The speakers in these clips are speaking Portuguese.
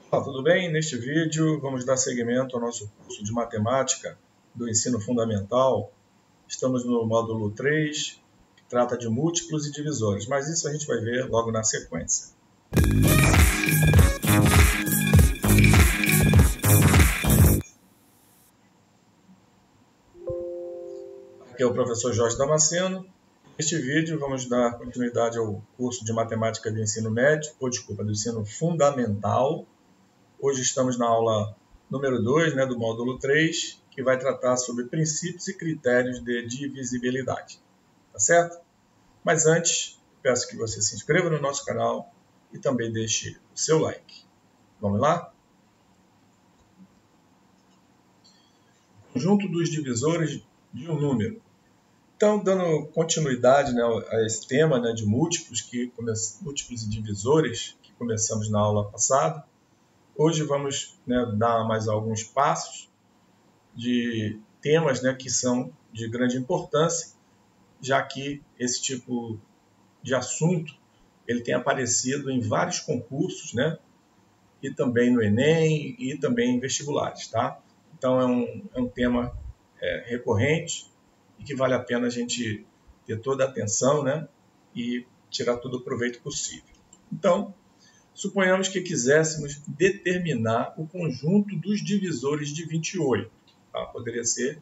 Olá, tudo bem? Neste vídeo vamos dar seguimento ao nosso curso de matemática do ensino fundamental. Estamos no módulo 3, que trata de múltiplos e divisores, mas isso a gente vai ver logo na sequência. Aqui é o professor Jorge Damasceno. Neste vídeo vamos dar continuidade ao curso de matemática do ensino médio, do ensino fundamental. Hoje estamos na aula número 2, do módulo 3, que vai tratar sobre princípios e critérios de divisibilidade. Tá certo? Mas antes, peço que você se inscreva no nosso canal e também deixe o seu like. Vamos lá? Conjunto dos divisores de um número. Então, dando continuidade a esse tema de múltiplos e divisores que começamos na aula passada, hoje vamos dar mais alguns passos de temas que são de grande importância, já que esse tipo de assunto ele tem aparecido em vários concursos, e também no Enem e também em vestibulares. Tá? Então, é um tema recorrente e que vale a pena a gente ter toda a atenção e tirar todo o proveito possível. Então, suponhamos que quiséssemos determinar o conjunto dos divisores de 28. Tá? Poderia ser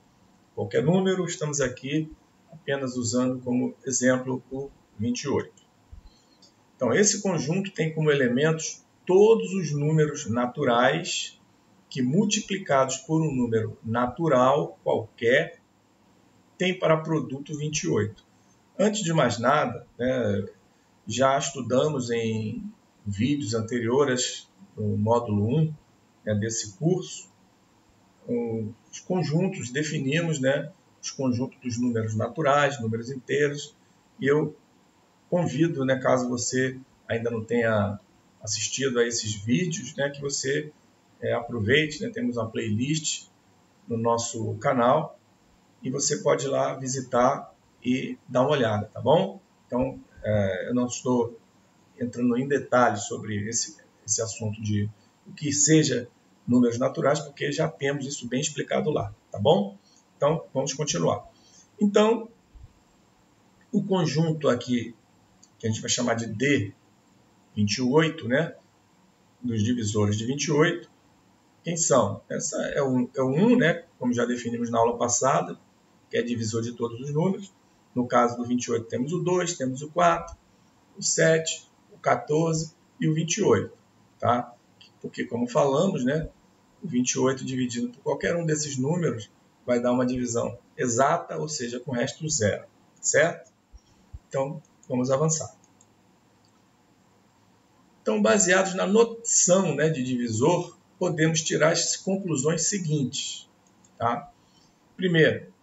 qualquer número, estamos aqui apenas usando como exemplo o 28. Então, esse conjunto tem como elementos todos os números naturais que, multiplicados por um número natural qualquer, tem para produto 28. Antes de mais nada, já estudamos em vídeos anteriores, no módulo 1 desse curso, os conjuntos, definimos os conjuntos dos números naturais, números inteiros, e eu convido, caso você ainda não tenha assistido a esses vídeos, que você aproveite, temos uma playlist no nosso canal, e você pode ir lá visitar e dar uma olhada, tá bom? Então, eu não estou entrando em detalhes sobre esse assunto de o que seja números naturais, porque já temos isso bem explicado lá, tá bom? Então, vamos continuar. Então, o conjunto aqui, que a gente vai chamar de D28, dos divisores de 28, quem são? Essa é o 1, como já definimos na aula passada, que é divisor de todos os números. No caso do 28, temos o 2, temos o 4, o 7, o 14 e o 28. Tá? Porque, como falamos, o 28 dividido por qualquer um desses números vai dar uma divisão exata, ou seja, com resto zero. Certo? Então, vamos avançar. Então, baseados na noção de divisor, podemos tirar as conclusões seguintes. Tá? Primeiro,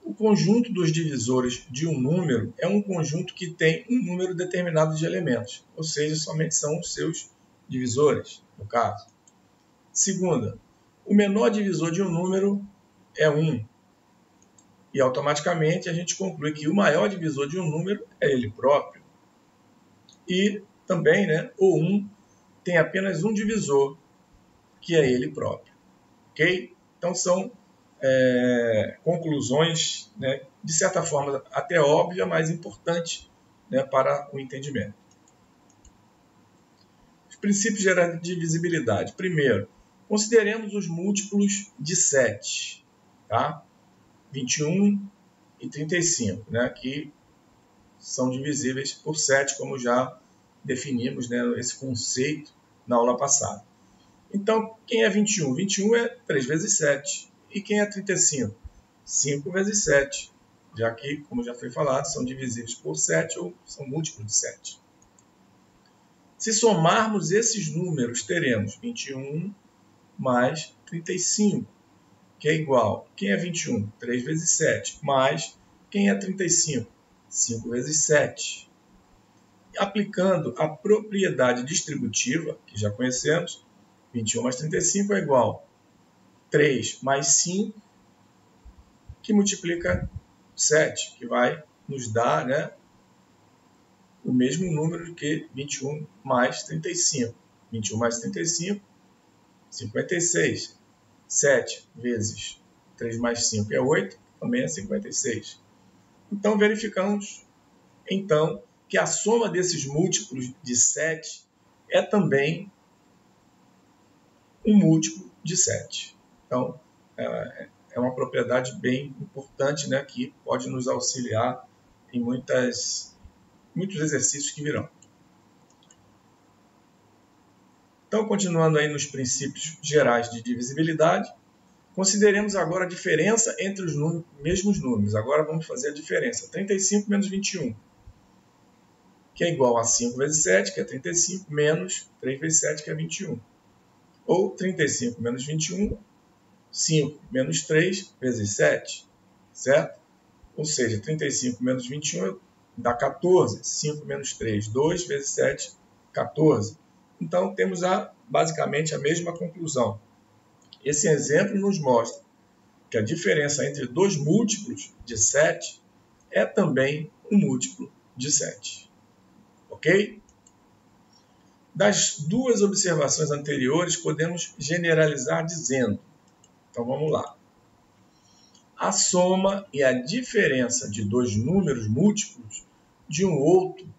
o conjunto dos divisores de um número é um conjunto que tem um número determinado de elementos, ou seja, somente são os seus divisores, no caso. Segunda, o menor divisor de um número é 1. E automaticamente a gente conclui que o maior divisor de um número é ele próprio. E também o 1 tem apenas um divisor, que é ele próprio. Ok? Então são conclusões, de certa forma até óbvia, mas importante para o entendimento. Os princípios gerais de divisibilidade. Primeiro, consideremos os múltiplos de 7, tá? 21 e 35, que são divisíveis por 7, como já definimos esse conceito na aula passada. Então, quem é 21? 21 é 3 vezes 7. E quem é 35? 5 vezes 7, já que, como já foi falado, são divisíveis por 7 ou são múltiplos de 7. Se somarmos esses números, teremos 21 mais 35, que é igual. Quem é 21? 3 vezes 7, mais quem é 35? 5 vezes 7. Aplicando a propriedade distributiva, que já conhecemos, 21 mais 35 é igual 3 mais 5, que multiplica 7, que vai nos dar o mesmo número que 21 mais 35. 21 mais 35, 56. 7 vezes 3 mais 5 é 8, também é 56. Então, verificamos então, que a soma desses múltiplos de 7 é também um múltiplo de 7. Então, é uma propriedade bem importante, né, que pode nos auxiliar em muitos exercícios que virão. Então, continuando aí nos princípios gerais de divisibilidade, consideremos agora a diferença entre os mesmos números. Agora vamos fazer a diferença. 35 menos 21, que é igual a 5 vezes 7, que é 35, menos 3 vezes 7, que é 21. Ou 35 menos 21, 5 menos 3 vezes 7, certo? Ou seja, 35 menos 21 dá 14. 5 menos 3, 2 vezes 7, 14. Então, temos basicamente a mesma conclusão. Esse exemplo nos mostra que a diferença entre dois múltiplos de 7 é também um múltiplo de 7. Ok? Das duas observações anteriores, podemos generalizar dizendo, então vamos lá, a soma e a diferença de dois números múltiplos de um outro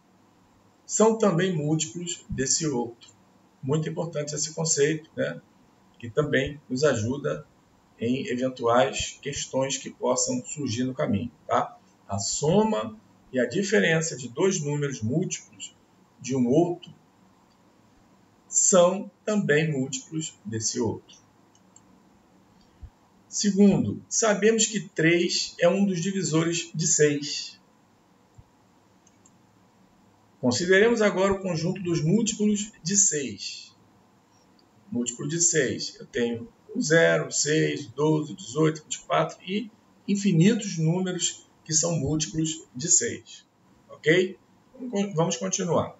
são também múltiplos desse outro. Muito importante esse conceito, né? Que também nos ajuda em eventuais questões que possam surgir no caminho. Tá? A soma e a diferença de dois números múltiplos de um outro são também múltiplos desse outro. Segundo, sabemos que 3 é um dos divisores de 6. Consideremos agora o conjunto dos múltiplos de 6. Múltiplo de 6, eu tenho o 0, 6, 12, 18, 24 e infinitos números que são múltiplos de 6. Ok? Vamos continuar.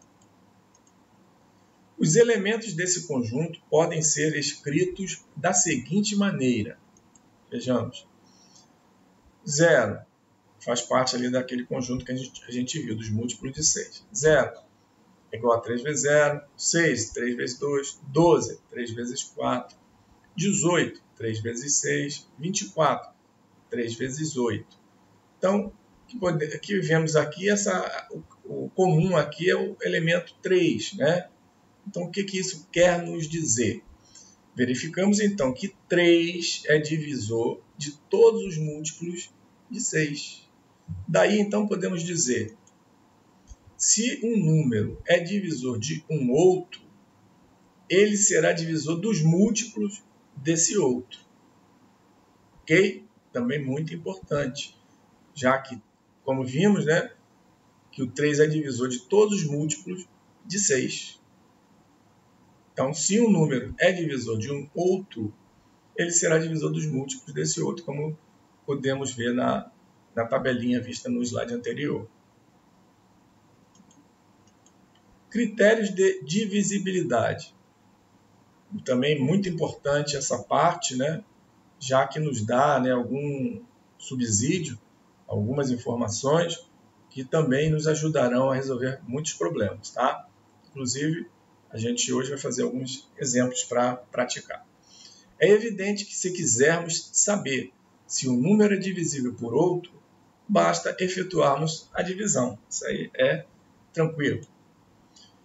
Os elementos desse conjunto podem ser escritos da seguinte maneira. Vejamos. 0 faz parte ali daquele conjunto que a gente viu, dos múltiplos de 6. 0 é igual a 3 vezes 0, 6, 3 vezes 2, 12, 3 vezes 4, 18, 3 vezes 6, 24, 3 vezes 8. Então, o que vemos aqui, o comum aqui é o elemento 3, né? Então, o que isso quer nos dizer? Verificamos, então, que 3 é divisor de todos os múltiplos de 6. Daí, então, podemos dizer, se um número é divisor de um outro, ele será divisor dos múltiplos desse outro. Ok? Também muito importante, já que, como vimos, né, que o 3 é divisor de todos os múltiplos de 6. Então, se um número é divisor de um outro, ele será divisor dos múltiplos desse outro, como podemos ver na tabelinha vista no slide anterior. Critérios de divisibilidade. Também muito importante essa parte, né, já que nos dá, né, algum subsídio, algumas informações que também nos ajudarão a resolver muitos problemas. Tá? Inclusive, a gente hoje vai fazer alguns exemplos para praticar. É evidente que se quisermos saber se um número é divisível por outro, basta efetuarmos a divisão. Isso aí é tranquilo.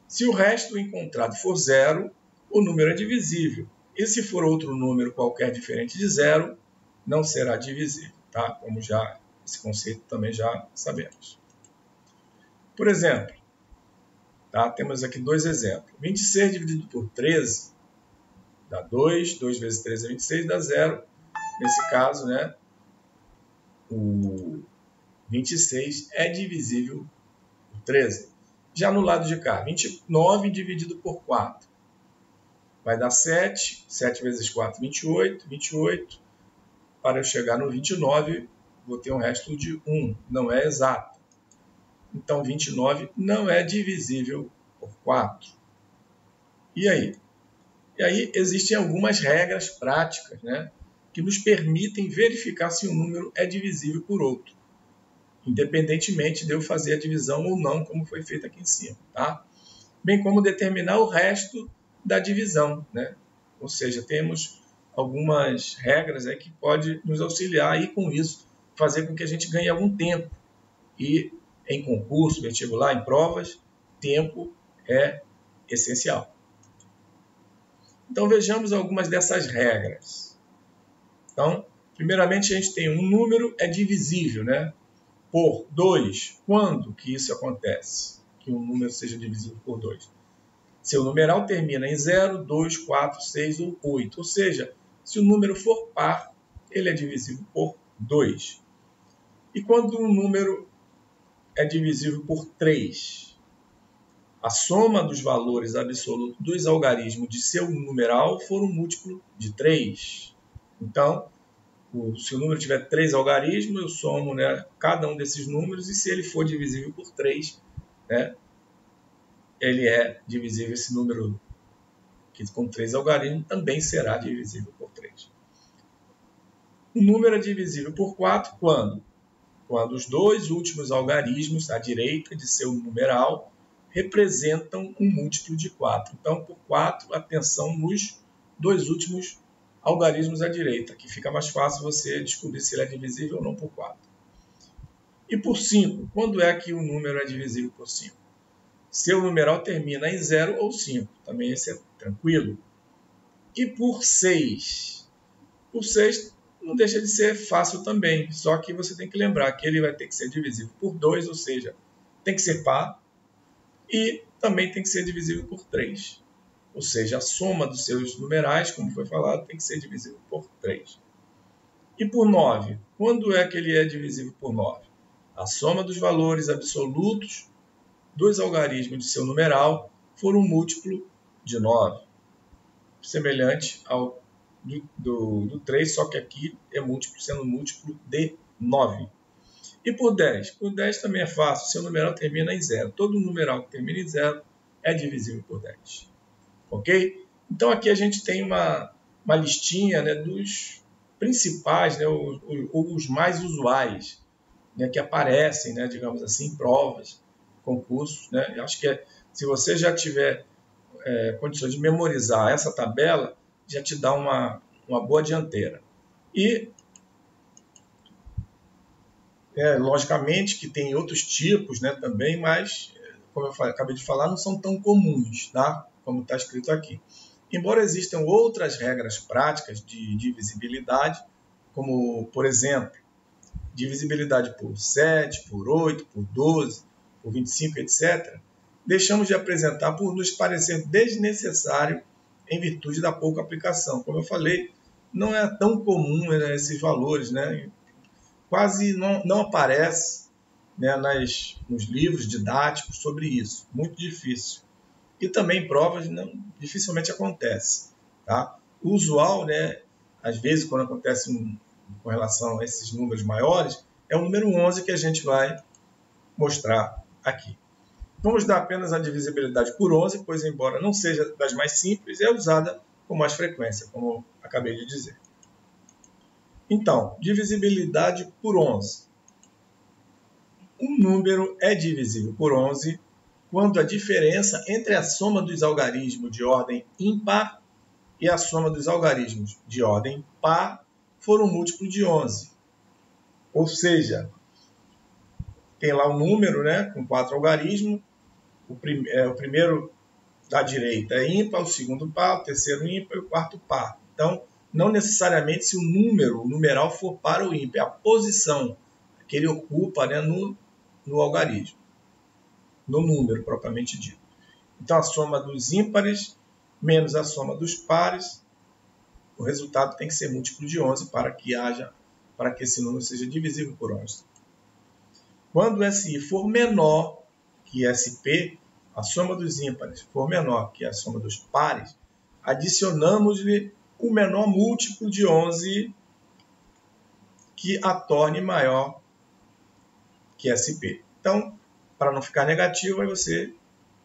Se o resto encontrado for 0, o número é divisível. E se for outro número qualquer diferente de 0, não será divisível. Tá? Como já esse conceito também já sabemos. Por exemplo, tá? Temos aqui dois exemplos. 26 dividido por 13 dá 2. 2 vezes 13 é 26, dá 0. Nesse caso, né, o 26 é divisível por 13. Já no lado de cá, 29 dividido por 4 vai dar 7. 7 vezes 4, 28. 28. Para eu chegar no 29, vou ter um resto de 1. Não é exato. Então, 29 não é divisível por 4. E aí? E aí existem algumas regras práticas, né, que nos permitem verificar se um número é divisível por outro, independentemente de eu fazer a divisão ou não, como foi feito aqui em cima. Tá? Bem como determinar o resto da divisão, né? Ou seja, temos algumas regras aí que pode nos auxiliar e com isso fazer com que a gente ganhe algum tempo. E em concurso, vestibular, em provas, tempo é essencial. Então vejamos algumas dessas regras. Então, primeiramente a gente tem um número é divisível, né, por 2. Quando que isso acontece? Que um número seja divisível por 2? Se o numeral termina em 0, 2, 4, 6 ou 8. Ou seja, se o número for par, ele é divisível por 2. E quando um número é divisível por 3? A soma dos valores absolutos dos algarismos de seu numeral for um múltiplo de 3. Então, se o número tiver 3 algarismos, eu somo, né, cada um desses números, e se ele for divisível por 3, né, ele é divisível, esse número que com 3 algarismos também será divisível por 3. O número é divisível por 4 quando? Quando os dois últimos algarismos à direita de seu numeral representam um múltiplo de 4. Então, por 4, atenção nos dois últimos algarismos à direita, que fica mais fácil você descobrir se ele é divisível ou não por 4. E por 5, quando é que o número é divisível por 5? Seu numeral termina em 0 ou 5, também esse é tranquilo. E por 6? Por 6 não deixa de ser fácil também, só que você tem que lembrar que ele vai ter que ser divisível por 2, ou seja, tem que ser par, e também tem que ser divisível por 3. Ou seja, a soma dos seus numerais, como foi falado, tem que ser divisível por 3. E por 9? Quando é que ele é divisível por 9? A soma dos valores absolutos dos algarismos de seu numeral for um múltiplo de 9. Semelhante ao do 3, só que aqui é múltiplo, sendo múltiplo de 9. E por 10? Por 10 também é fácil, seu numeral termina em 0. Todo numeral que termina em 0 é divisível por 10. Ok? Então aqui a gente tem uma listinha, né, dos principais, né, os mais usuais, né, que aparecem, né, digamos assim, em provas, concursos. Né? Eu acho que se você já tiver condições de memorizar essa tabela, já te dá uma boa dianteira. E, logicamente, que tem outros tipos, né, também, mas, como eu acabei de falar, não são tão comuns, tá? Como está escrito aqui. Embora existam outras regras práticas de divisibilidade, como, por exemplo, divisibilidade por 7, por 8, por 12, por 25, etc., deixamos de apresentar por nos parecer desnecessário em virtude da pouca aplicação. Como eu falei, não é tão comum, né, esses valores, né? Quase não aparece, né, nos livros didáticos sobre isso. Muito difícil. E também em provas dificilmente acontece. Tá? O usual, né, às vezes, quando acontece com relação a esses números maiores, é o número 11 que a gente vai mostrar aqui. Vamos dar apenas a divisibilidade por 11, pois, embora não seja das mais simples, é usada com mais frequência, como acabei de dizer. Então, divisibilidade por 11. Um número é divisível por 11 quando a diferença entre a soma dos algarismos de ordem ímpar e a soma dos algarismos de ordem par for um múltiplo de 11. Ou seja, tem lá um número, né, com 4 algarismos. O primeiro da direita é ímpar, o segundo par, o terceiro ímpar e o quarto par. Então, não necessariamente se o numeral for par ou ímpar, é a posição que ele ocupa, né, no algarismo, no número propriamente dito. Então, a soma dos ímpares menos a soma dos pares, o resultado tem que ser múltiplo de 11 para que esse número seja divisível por 11. Quando SI for menor que SP, a soma dos ímpares for menor que a soma dos pares, adicionamos-lhe o menor múltiplo de 11 que a torne maior que SP. Então, para não ficar negativo, aí você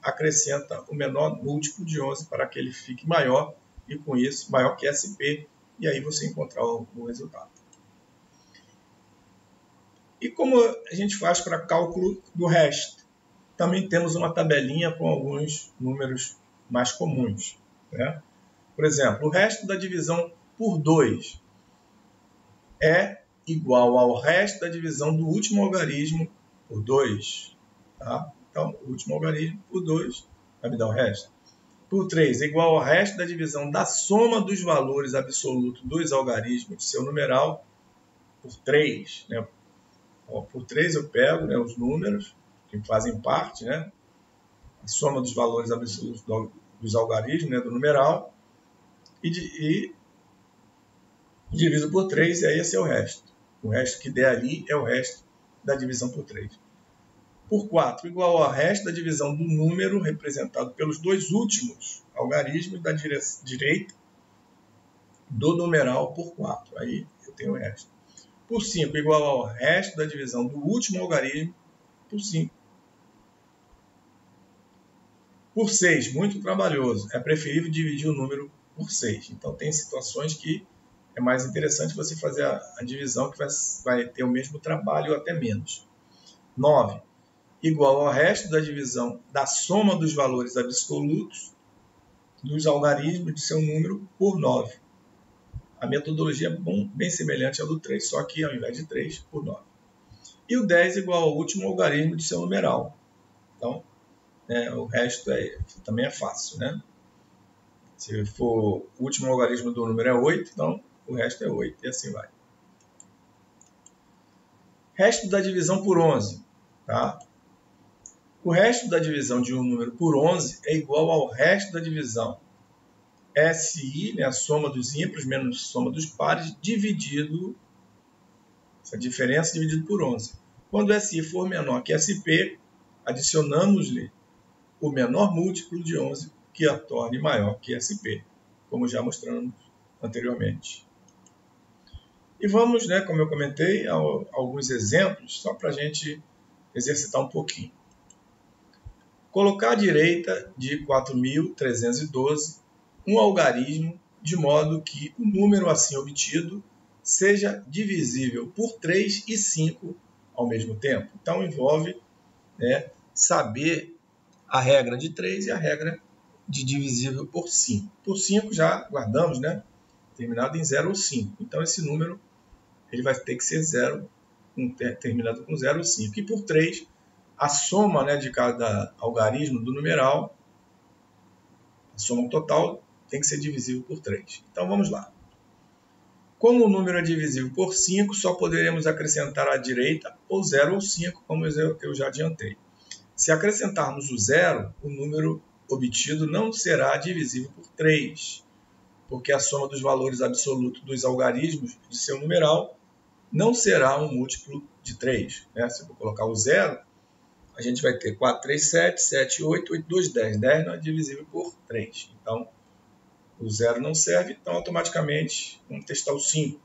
acrescenta o menor múltiplo de 11 para que ele fique maior, e com isso, maior que SP, e aí você encontrar o resultado. E como a gente faz para cálculo do resto? Também temos uma tabelinha com alguns números mais comuns. né? Por exemplo, o resto da divisão por 2 é igual ao resto da divisão do último algarismo por 2. Tá? Então, o último algarismo por 2 vai me dar o resto. Por 3 é igual ao resto da divisão da soma dos valores absolutos dos algarismos de seu numeral por 3. Né? Por 3 eu pego, né, os números que fazem parte, né, a soma dos valores absolutos dos algarismos, né, do numeral, e diviso por 3, e aí esse é o resto. O resto que der ali é o resto da divisão por 3. Por 4, igual ao resto da divisão do número representado pelos dois últimos algarismos da direita do numeral por 4. Aí eu tenho o resto. Por 5, igual ao resto da divisão do último algarismo por 5. Por 6, muito trabalhoso. É preferível dividir o número por 6. Então, tem situações que é mais interessante você fazer a divisão que vai ter o mesmo trabalho ou até menos. 9, igual ao resto da divisão da soma dos valores absolutos dos algarismos de seu número por 9. A metodologia é bem semelhante à do 3, só que ao invés de 3, por 9. E o 10 igual ao último algarismo de seu numeral. Então, o resto também é fácil, né? Se for o último algarismo do número é 8, então o resto é 8, e assim vai. Resto da divisão por 11. Tá? O resto da divisão de um número por 11 é igual ao resto da divisão SI, né, a soma dos ímpares menos a soma dos pares, dividido, essa diferença dividido por 11. Quando SI for menor que SP, adicionamos-lhe o menor múltiplo de 11 que a torne maior que SP, como já mostramos anteriormente. E vamos, né, como eu comentei, a alguns exemplos, só para a gente exercitar um pouquinho. Colocar à direita de 4.312 um algarismo de modo que o número assim obtido seja divisível por 3 e 5 ao mesmo tempo. Então, envolve, né, saber a regra de 3 e a regra de divisível por 5. Por 5 já guardamos, né, terminado em 0 ou 5. Então, esse número ele vai ter que ser 0, terminado com 0 ou 5. E por 3, a soma, né, de cada algarismo do numeral, a soma total, tem que ser divisível por 3. Então, vamos lá. Como o número é divisível por 5, só poderemos acrescentar à direita ou 0 ou 5, como eu já adiantei. Se acrescentarmos o 0, o número obtido não será divisível por 3, porque a soma dos valores absolutos dos algarismos de seu numeral não será um múltiplo de 3. Né? Se eu for colocar o 0, a gente vai ter 4, 3, 7, 7, 8, 8, 2, 10. 10 não é divisível por 3. Então, o 0 não serve, então automaticamente vamos testar o 5.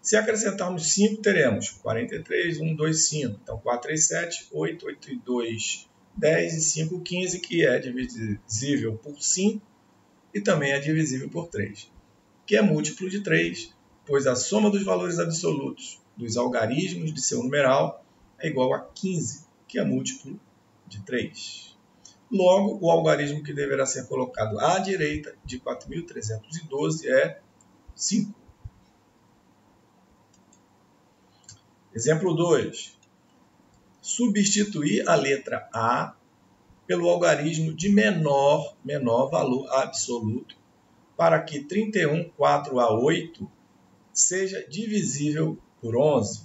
Se acrescentarmos 5, teremos 43, 1, 2, 5. Então, 4, 3, 7, 8, 8 e 2, 10 e 5, 15, que é divisível por 5 e também é divisível por 3, que é múltiplo de 3, pois a soma dos valores absolutos dos algarismos de seu numeral é igual a 15, que é múltiplo de 3. Logo, o algarismo que deverá ser colocado à direita de 4.312 é 5. Exemplo 2. Substituir a letra A pelo algarismo de menor valor absoluto para que 31, 4 a 8 seja divisível por 11.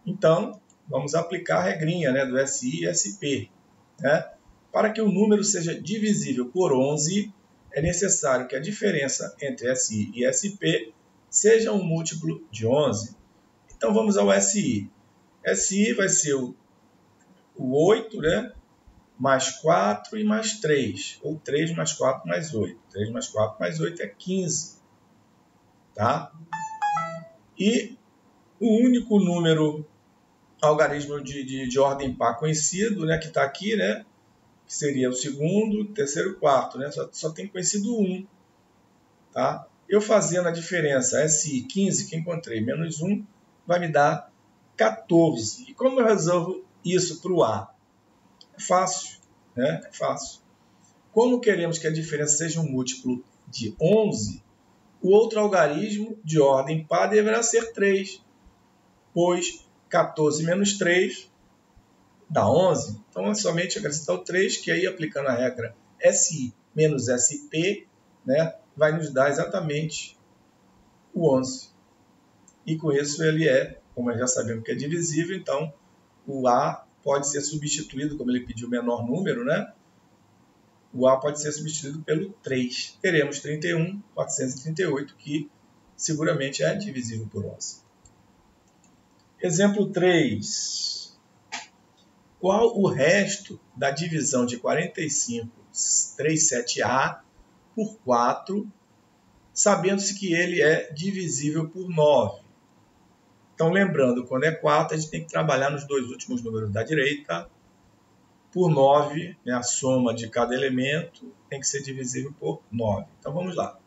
Então, vamos aplicar a regrinha, né, do SI e SP. Né? Para que o número seja divisível por 11, é necessário que a diferença entre SI e SP seja um múltiplo de 11. Então, vamos ao SI. SI vai ser o 8, né, mais 4 e mais 3. Ou 3 mais 4 mais 8. 3 mais 4 mais 8 é 15. Tá? E o único número algarismo de ordem par conhecido, né, que está aqui, né, que seria o segundo, terceiro e quarto, né, só tem conhecido 1. Tá? Eu fazendo a diferença SI 15 que encontrei menos 1 vai me dar 14. E como eu resolvo isso para o A? É fácil, né? É fácil. Como queremos que a diferença seja um múltiplo de 11, o outro algarismo de ordem par deverá ser 3, pois 14 menos 3 dá 11. Então é somente acrescentar o 3, que aí aplicando a regra SI menos SP, né, vai nos dar exatamente o 11. E com isso ele é, como já sabemos que é divisível, então o A pode ser substituído, como ele pediu o menor número, né? O A pode ser substituído pelo 3. Teremos 31.438, que seguramente é divisível por 11. Exemplo 3. Qual o resto da divisão de 45,37A por 4, sabendo-se que ele é divisível por 9? Então, lembrando, quando é 4, a gente tem que trabalhar nos dois últimos números da direita. Por 9, né, a soma de cada elemento tem que ser divisível por 9. Então, vamos lá.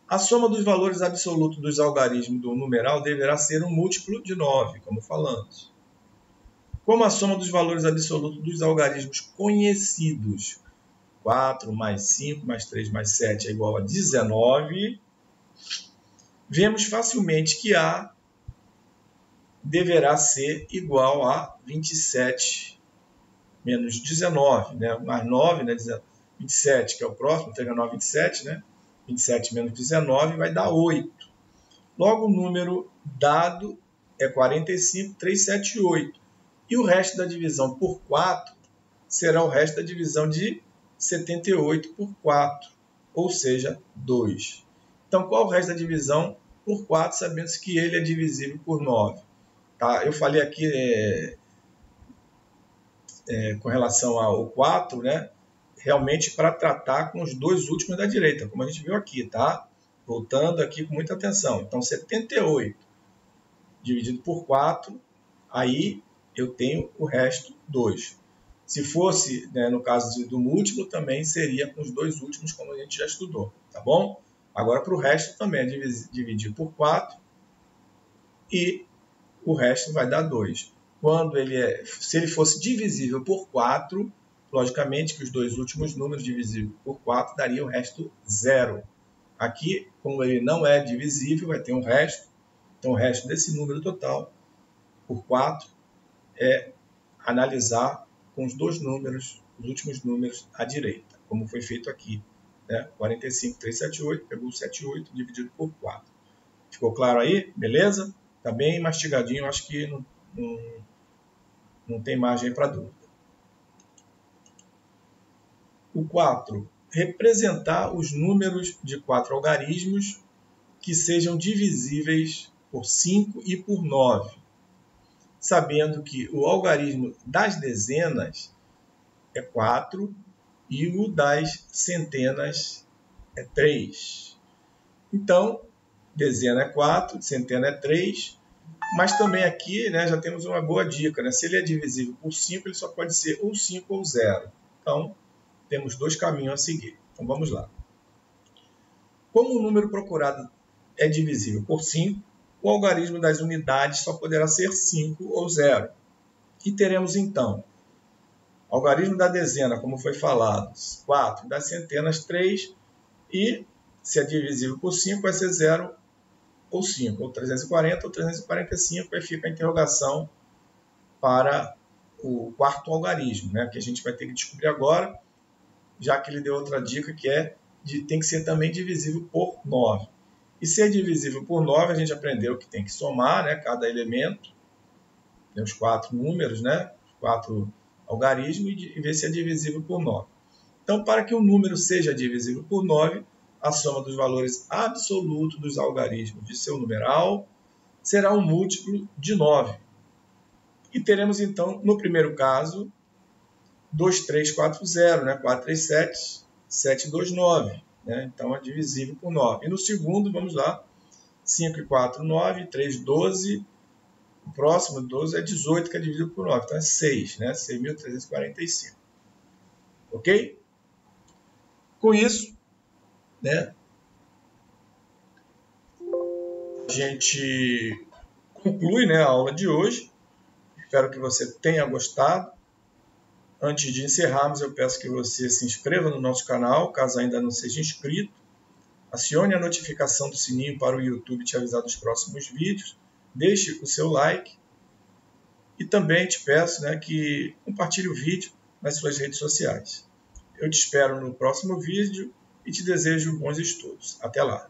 A soma dos valores absolutos dos algarismos do numeral deverá ser um múltiplo de 9, como falamos. Como a soma dos valores absolutos dos algarismos conhecidos, 4 mais 5 mais 3 mais 7 é igual a 19, vemos facilmente que A deverá ser igual a 27 menos 19, né? Mais 9, né? 27, que é o próximo, 3 menos 9, 27, né? 27 menos 19 vai dar 8. Logo, o número dado é 45,378. E o resto da divisão por 4 será o resto da divisão de 78 por 4, ou seja, 2. Então, qual o resto da divisão por 4, sabendo-se que ele é divisível por 9? Tá? Eu falei aqui com relação ao 4, né? Realmente para tratar com os dois últimos da direita, como a gente viu aqui, tá? Voltando aqui com muita atenção. Então, 78 dividido por 4, aí eu tenho o resto 2. Se fosse, né, no caso do múltiplo, também seria com os dois últimos, como a gente já estudou, tá bom? Agora, para o resto também é dividir por 4 e o resto vai dar 2. Se ele fosse divisível por 4, logicamente que os dois últimos números divisíveis por 4 dariam o resto 0. Aqui, como ele não é divisível, vai ter um resto. Então, o resto desse número total por 4 é analisar com os dois números, os últimos números à direita, como foi feito aqui, né? 45,378, pegou 78 dividido por 4. Ficou claro aí? Beleza? Está bem mastigadinho, acho que não tem margem para dúvida. O 4. Representar os números de 4 algarismos que sejam divisíveis por 5 e por 9. Sabendo que o algarismo das dezenas é 4 e o das centenas é 3. Então, dezena é 4, centena é 3, mas também aqui, né, já temos uma boa dica, né? Se ele é divisível por 5, ele só pode ser ou 5 ou 0. Então, temos dois caminhos a seguir. Então, vamos lá. Como o número procurado é divisível por 5, o algarismo das unidades só poderá ser 5 ou 0. E teremos, então, algarismo da dezena, como foi falado, 4, das centenas, 3, e se é divisível por 5, vai ser 0 ou 5, ou 340 ou 345, aí fica a interrogação para o quarto algarismo, né, que a gente vai ter que descobrir agora, já que ele deu outra dica, que tem que ser também divisível por 9. E se é divisível por 9, a gente aprendeu que tem que somar, né, cada elemento, tem os 4 números, né, os 4 algarismos, e ver se é divisível por 9. Então, para que o número seja divisível por 9, a soma dos valores absolutos dos algarismos de seu numeral será um múltiplo de 9. E teremos, então, no primeiro caso, 2340, né? 437, 729. Né? Então, é divisível por 9. E no segundo, vamos lá, 5 e 4, 9, 3, 12. O próximo, 12, é 18, que é dividido por 9. Então, é 6, né? 6.345. Ok? Com isso, né, a gente conclui, né, a aula de hoje. Espero que você tenha gostado. Antes de encerrarmos, eu peço que você se inscreva no nosso canal, caso ainda não seja inscrito. Acione a notificação do sininho para o YouTube te avisar dos próximos vídeos. Deixe o seu like. E também te peço, que compartilhe o vídeo nas suas redes sociais. Eu te espero no próximo vídeo e te desejo bons estudos. Até lá!